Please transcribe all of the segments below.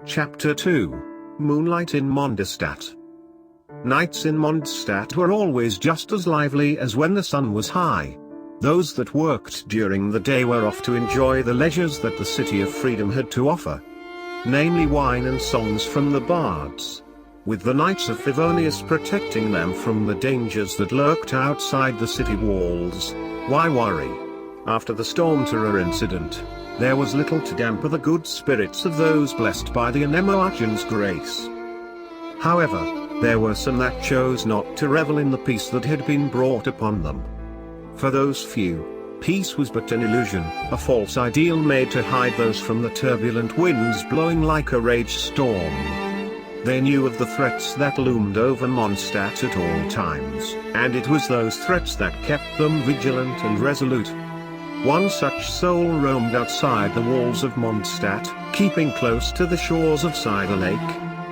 Chapter 2. Moonlight in Mondstadt. Nights in Mondstadt were always just as lively as when the sun was high. Those that worked during the day were off to enjoy the leisures that the City of Freedom had to offer. Namely wine and songs from the bards. With the Knights of Favonius protecting them from the dangers that lurked outside the city walls, why worry? After the storm terror incident, there was little to damper the good spirits of those blessed by the Oneshot-Genshin's grace. However, there were some that chose not to revel in the peace that had been brought upon them. For those few, peace was but an illusion, a false ideal made to hide those from the turbulent winds blowing like a rage storm. They knew of the threats that loomed over Mondstadt at all times, and it was those threats that kept them vigilant and resolute. One such soul roamed outside the walls of Mondstadt, keeping close to the shores of Cider Lake.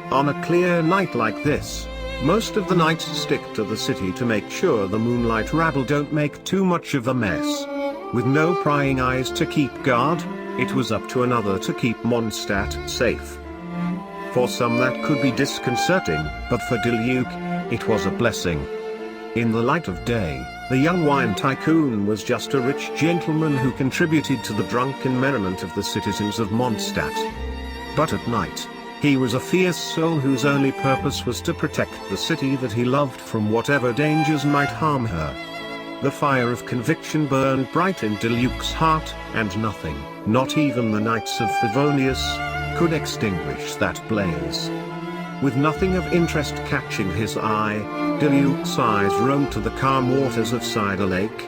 On a clear night like this, most of the knights stick to the city to make sure the moonlight rabble don't make too much of a mess. With no prying eyes to keep guard, it was up to another to keep Mondstadt safe. For some that could be disconcerting, but for Diluc, it was a blessing. In the light of day, the young wine tycoon was just a rich gentleman who contributed to the drunken merriment of the citizens of Mondstadt. But at night, he was a fierce soul whose only purpose was to protect the city that he loved from whatever dangers might harm her. The fire of conviction burned bright in Diluc's heart, and nothing, not even the Knights of Favonius, could extinguish that blaze. With nothing of interest catching his eye, Diluc's eyes roamed to the calm waters of Cider Lake.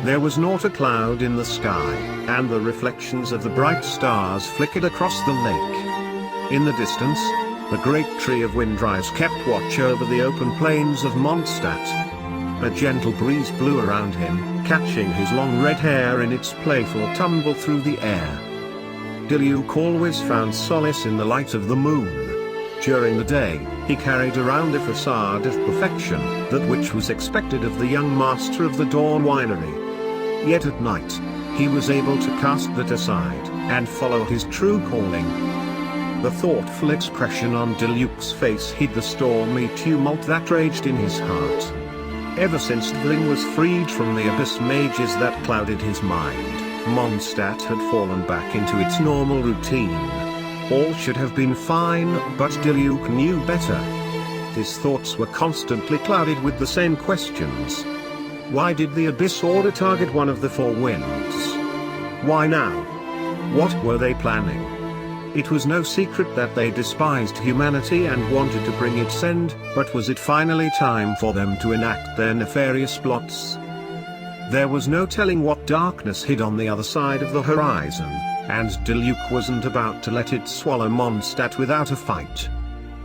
There was not a cloud in the sky, and the reflections of the bright stars flickered across the lake. In the distance, the great tree of Windrise kept watch over the open plains of Mondstadt. A gentle breeze blew around him, catching his long red hair in its playful tumble through the air. Diluc always found solace in the light of the moon. During the day, he carried around a facade of perfection, that which was expected of the young master of the Dawn Winery. Yet at night, he was able to cast that aside, and follow his true calling. The thoughtful expression on Diluc's face hid the stormy tumult that raged in his heart. Ever since Dling was freed from the abyss mages that clouded his mind, Mondstadt had fallen back into its normal routine. All should have been fine, but Diluc knew better. His thoughts were constantly clouded with the same questions. Why did the Abyss Order target one of the four winds? Why now? What were they planning? It was no secret that they despised humanity and wanted to bring its end, but was it finally time for them to enact their nefarious plots? There was no telling what darkness hid on the other side of the horizon, and Diluc wasn't about to let it swallow Mondstadt without a fight.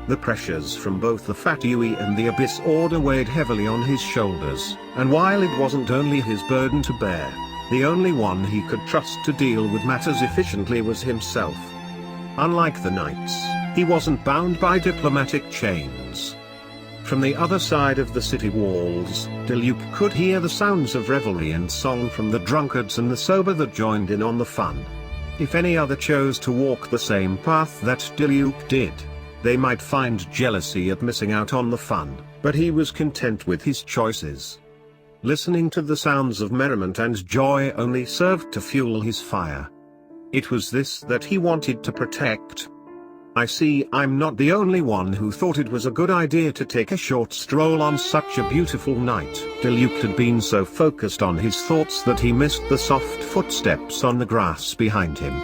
The pressures from both the Fatui and the Abyss Order weighed heavily on his shoulders, and while it wasn't only his burden to bear, the only one he could trust to deal with matters efficiently was himself. Unlike the knights, he wasn't bound by diplomatic chains. From the other side of the city walls, Diluc could hear the sounds of revelry and song from the drunkards and the sober that joined in on the fun. If any other chose to walk the same path that Diluc did, they might find jealousy at missing out on the fun, but he was content with his choices. Listening to the sounds of merriment and joy only served to fuel his fire. It was this that he wanted to protect. I see I'm not the only one who thought it was a good idea to take a short stroll on such a beautiful night. Diluc had been so focused on his thoughts that he missed the soft footsteps on the grass behind him.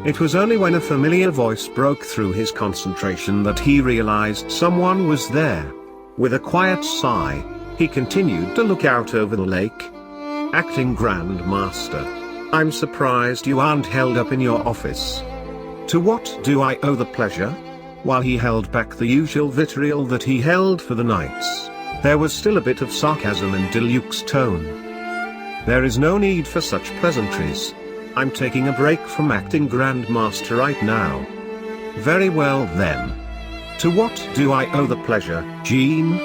It was only when a familiar voice broke through his concentration that he realized someone was there. With a quiet sigh, he continued to look out over the lake. Acting Grand Master, I'm surprised you aren't held up in your office. To what do I owe the pleasure? While he held back the usual vitriol that he held for the knights, there was still a bit of sarcasm in Diluc's tone. There is no need for such pleasantries. I'm taking a break from acting Grand Master right now. Very well then. To what do I owe the pleasure, Jean?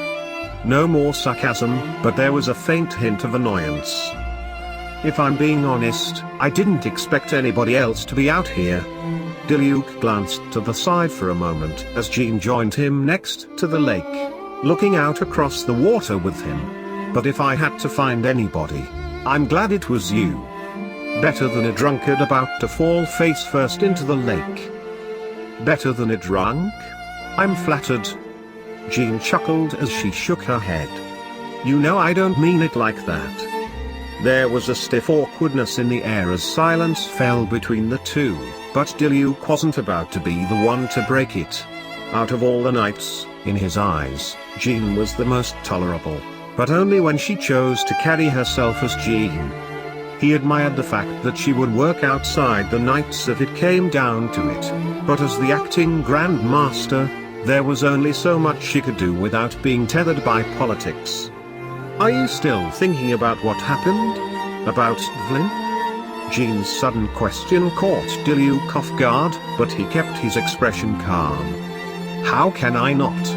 No more sarcasm, but there was a faint hint of annoyance. If I'm being honest, I didn't expect anybody else to be out here. Diluc glanced to the side for a moment as Jean joined him next to the lake, looking out across the water with him. But if I had to find anybody, I'm glad it was you. Better than a drunkard about to fall face first into the lake. Better than a drunk? I'm flattered. Jean chuckled as she shook her head. You know I don't mean it like that. There was a stiff awkwardness in the air as silence fell between the two, but Diluc wasn't about to be the one to break it. Out of all the knights, in his eyes, Jean was the most tolerable, but only when she chose to carry herself as Jean. He admired the fact that she would work outside the knights if it came down to it, but as the acting Grand Master, there was only so much she could do without being tethered by politics. Are you still thinking about what happened? About Vlin? Jean's sudden question caught Diluc off guard, but he kept his expression calm. How can I not?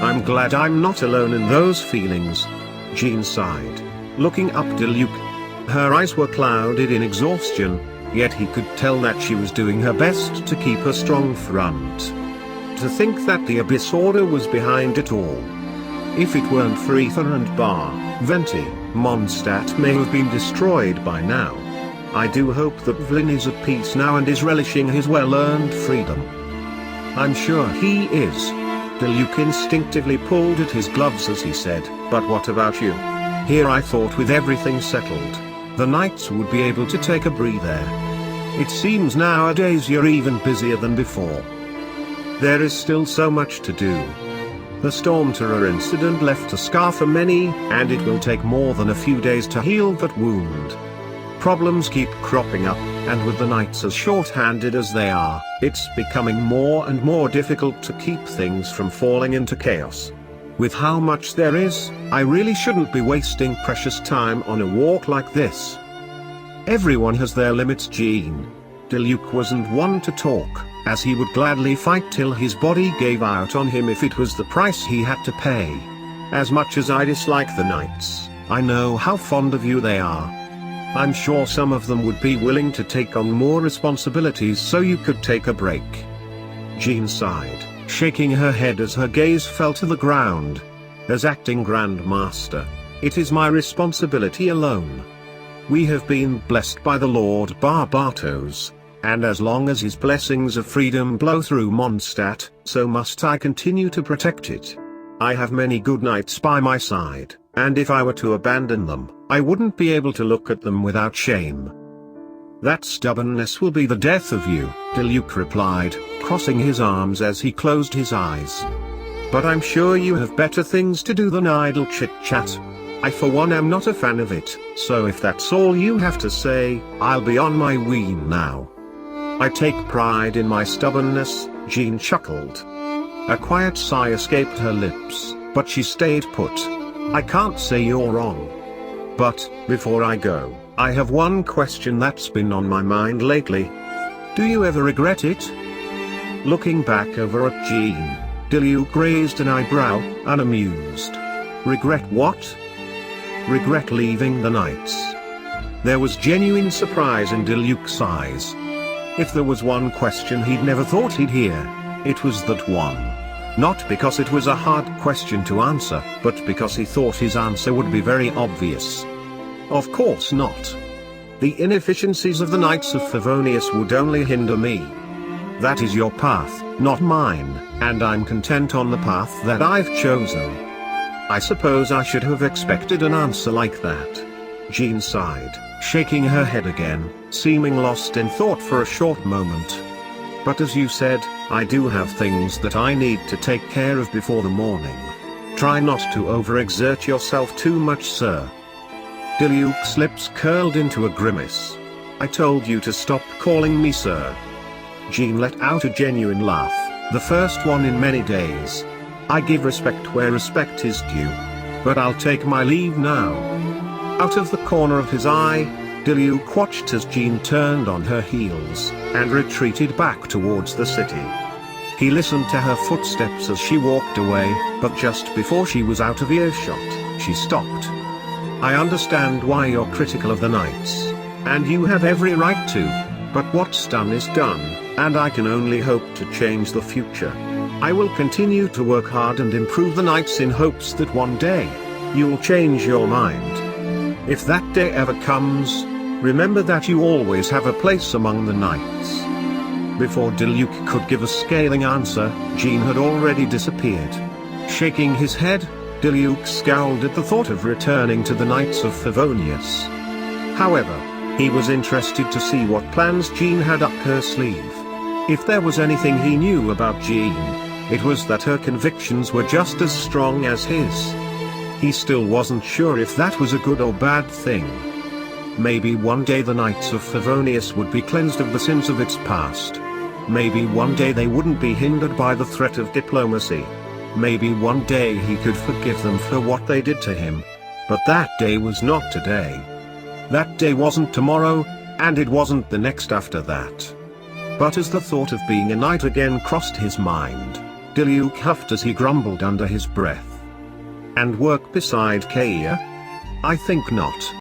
I'm glad I'm not alone in those feelings. Jean sighed, looking up Diluc. Her eyes were clouded in exhaustion, yet he could tell that she was doing her best to keep a strong front. To think that the Abyss Order was behind it all. If it weren't for Ether and Bar Venti, Mondstadt may have been destroyed by now. I do hope that Vlin is at peace now and is relishing his well-earned freedom. I'm sure he is. Diluc instinctively pulled at his gloves as he said, but what about you? Here I thought with everything settled, the knights would be able to take a breather. It seems nowadays you're even busier than before. There is still so much to do. The Storm Terror incident left a scar for many, and it will take more than a few days to heal that wound. Problems keep cropping up, and with the knights as short-handed as they are, it's becoming more and more difficult to keep things from falling into chaos. With how much there is, I really shouldn't be wasting precious time on a walk like this. Everyone has their limits, Jean. Diluc wasn't one to talk, as he would gladly fight till his body gave out on him if it was the price he had to pay. As much as I dislike the knights, I know how fond of you they are. I'm sure some of them would be willing to take on more responsibilities so you could take a break. Jean sighed, shaking her head as her gaze fell to the ground. As acting Grand Master, it is my responsibility alone. We have been blessed by the Lord Barbatos, and as long as his blessings of freedom blow through Mondstadt, so must I continue to protect it. I have many good knights by my side, and if I were to abandon them, I wouldn't be able to look at them without shame. That stubbornness will be the death of you, Diluc replied, crossing his arms as he closed his eyes. But I'm sure you have better things to do than idle chit-chat. I for one am not a fan of it, so if that's all you have to say, I'll be on my way now. I take pride in my stubbornness, Jean chuckled. A quiet sigh escaped her lips, but she stayed put. I can't say you're wrong. But, before I go, I have one question that's been on my mind lately. Do you ever regret it? Looking back over at Jean, Diluc raised an eyebrow, unamused. Regret what? Regret leaving the knights. There was genuine surprise in Diluc's eyes. If there was one question he'd never thought he'd hear, it was that one. Not because it was a hard question to answer, but because he thought his answer would be very obvious. Of course not. The inefficiencies of the Knights of Favonius would only hinder me. That is your path, not mine, and I'm content on the path that I've chosen. I suppose I should have expected an answer like that. Jean sighed, shaking her head again, seeming lost in thought for a short moment. But as you said, I do have things that I need to take care of before the morning. Try not to overexert yourself too much, sir. Diluc's lips curled into a grimace. I told you to stop calling me sir. Jean let out a genuine laugh, the first one in many days. I give respect where respect is due. But I'll take my leave now. Out of the corner of his eye, Diluc watched as Jean turned on her heels, and retreated back towards the city. He listened to her footsteps as she walked away, but just before she was out of earshot, she stopped. I understand why you're critical of the knights, and you have every right to, but what's done is done. and I can only hope to change the future. I will continue to work hard and improve the knights in hopes that one day, you'll change your mind. If that day ever comes, remember that you always have a place among the knights." Before Diluc could give a scathing answer, Jean had already disappeared. Shaking his head, Diluc scowled at the thought of returning to the Knights of Favonius. However, he was interested to see what plans Jean had up her sleeve. If there was anything he knew about Jean, it was that her convictions were just as strong as his. He still wasn't sure if that was a good or bad thing. Maybe one day the Knights of Favonius would be cleansed of the sins of its past. Maybe one day they wouldn't be hindered by the threat of diplomacy. Maybe one day he could forgive them for what they did to him. But that day was not today. That day wasn't tomorrow, and it wasn't the next after that. But as the thought of being a knight again crossed his mind, Diluc huffed as he grumbled under his breath. "And work beside Kaia? I think not.